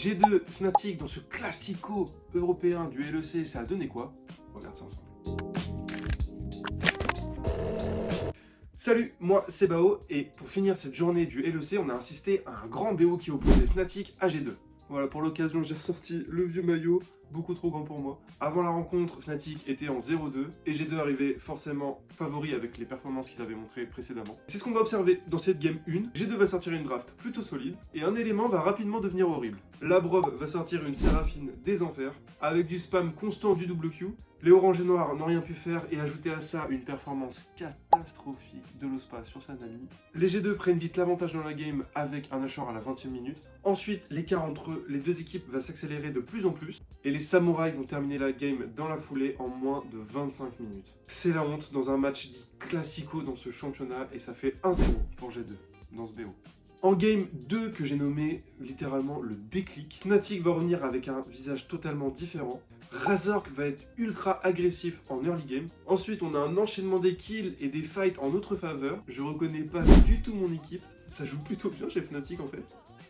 G2 Fnatic dans ce classico européen du LEC, ça a donné quoi? Regarde ça ensemble. Salut, moi c'est Bao, et pour finir cette journée du LEC, on a assisté à un grand BO qui opposait Fnatic à G2. Voilà, pour l'occasion, j'ai ressorti le vieux maillot, beaucoup trop grand pour moi. Avant la rencontre, Fnatic était en 0-2 et G2 arrivait forcément favori avec les performances qu'ils avaient montrées précédemment. C'est ce qu'on va observer dans cette game 1. G2 va sortir une draft plutôt solide et un élément va rapidement devenir horrible. Labrov va sortir une Séraphine des enfers avec du spam constant du double Q. Les oranges et noirs n'ont rien pu faire et ajouter à ça une performance catastrophique de l'Ospa sur sa Nami. Les G2 prennent vite l'avantage dans la game avec un Nashor à la 20e minute. Ensuite, l'écart entre les deux équipes va s'accélérer de plus en plus et les samouraïs vont terminer la game dans la foulée en moins de 25 minutes. C'est la honte dans un match dit classico dans ce championnat et ça fait 1-0 pour G2 dans ce BO. En game 2 que j'ai nommé littéralement le déclic, Fnatic va revenir avec un visage totalement différent. Razork va être ultra agressif en early game. Ensuite, on a un enchaînement des kills et des fights en notre faveur. Je reconnais pas du tout mon équipe. Ça joue plutôt bien chez Fnatic en fait.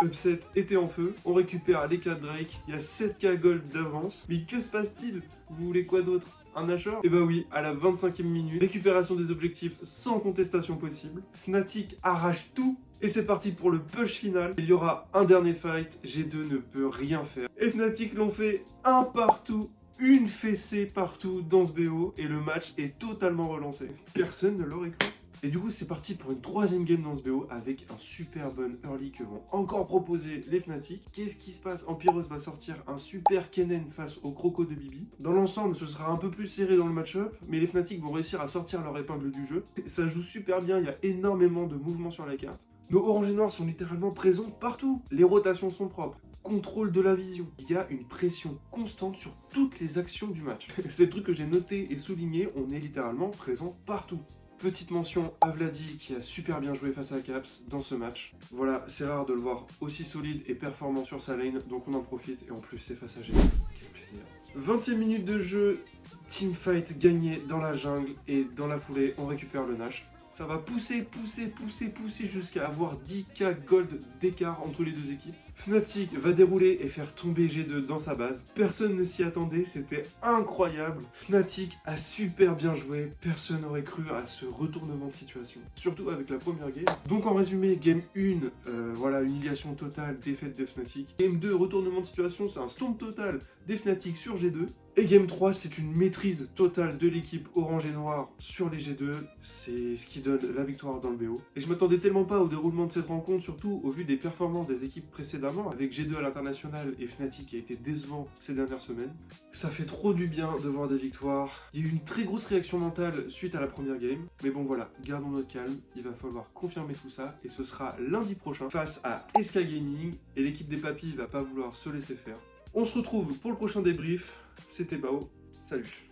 Upset était en feu, on récupère les 4 Drake, il y a 7k gold d'avance. Mais que se passe-t-il? Vous voulez quoi d'autre? Un Nashor? Et bah oui, à la 25e minute, récupération des objectifs sans contestation possible. Fnatic arrache tout. Et c'est parti pour le push final. Il y aura un dernier fight, G2 ne peut rien faire. Et Fnatic l'ont fait un partout, une fessée partout dans ce BO, et le match est totalement relancé. Personne ne l'aurait cru. Et du coup c'est parti pour une 3e game dans ce BO avec un super bon early que vont encore proposer les Fnatic. Qu'est-ce qui se passe? Empyros va sortir un super Kennen face au Croco de Bibi. Dans l'ensemble ce sera un peu plus serré dans le match-up, mais les Fnatic vont réussir à sortir leur épingle du jeu. Ça joue super bien, il y a énormément de mouvements sur la carte. Nos oranges et noirs sont littéralement présents partout. Les rotations sont propres. Contrôle de la vision. Il y a une pression constante sur toutes les actions du match. C'est le truc que j'ai noté et souligné, on est littéralement présent partout. Petite mention à Vladi qui a super bien joué face à Caps dans ce match. Voilà, c'est rare de le voir aussi solide et performant sur sa lane, donc on en profite et en plus c'est face à G2. Quel plaisir. 20e minute de jeu, teamfight gagné dans la jungle et dans la foulée on récupère le Nash. Ça va pousser jusqu'à avoir 10k gold d'écart entre les deux équipes. Fnatic va dérouler et faire tomber G2 dans sa base. Personne ne s'y attendait, c'était incroyable. Fnatic a super bien joué, personne n'aurait cru à ce retournement de situation. Surtout avec la première game. Donc en résumé, game 1, voilà, humiliation totale, défaite de Fnatic. Game 2, retournement de situation, c'est un stomp total des Fnatic sur G2. Et game 3, c'est une maîtrise totale de l'équipe orange et noire sur les G2. C'est ce qui donne la victoire dans le BO. Et je m'attendais tellement pas au déroulement de cette rencontre, surtout au vu des performances des équipes précédemment, avec G2 à l'international et Fnatic qui a été décevant ces dernières semaines. Ça fait trop du bien de voir des victoires. Il y a eu une très grosse réaction mentale suite à la première game. Mais bon voilà, gardons notre calme. Il va falloir confirmer tout ça. Et ce sera lundi prochain face à SK Gaming. Et l'équipe des papis va pas vouloir se laisser faire. On se retrouve pour le prochain débrief. C'était Bao. Salut.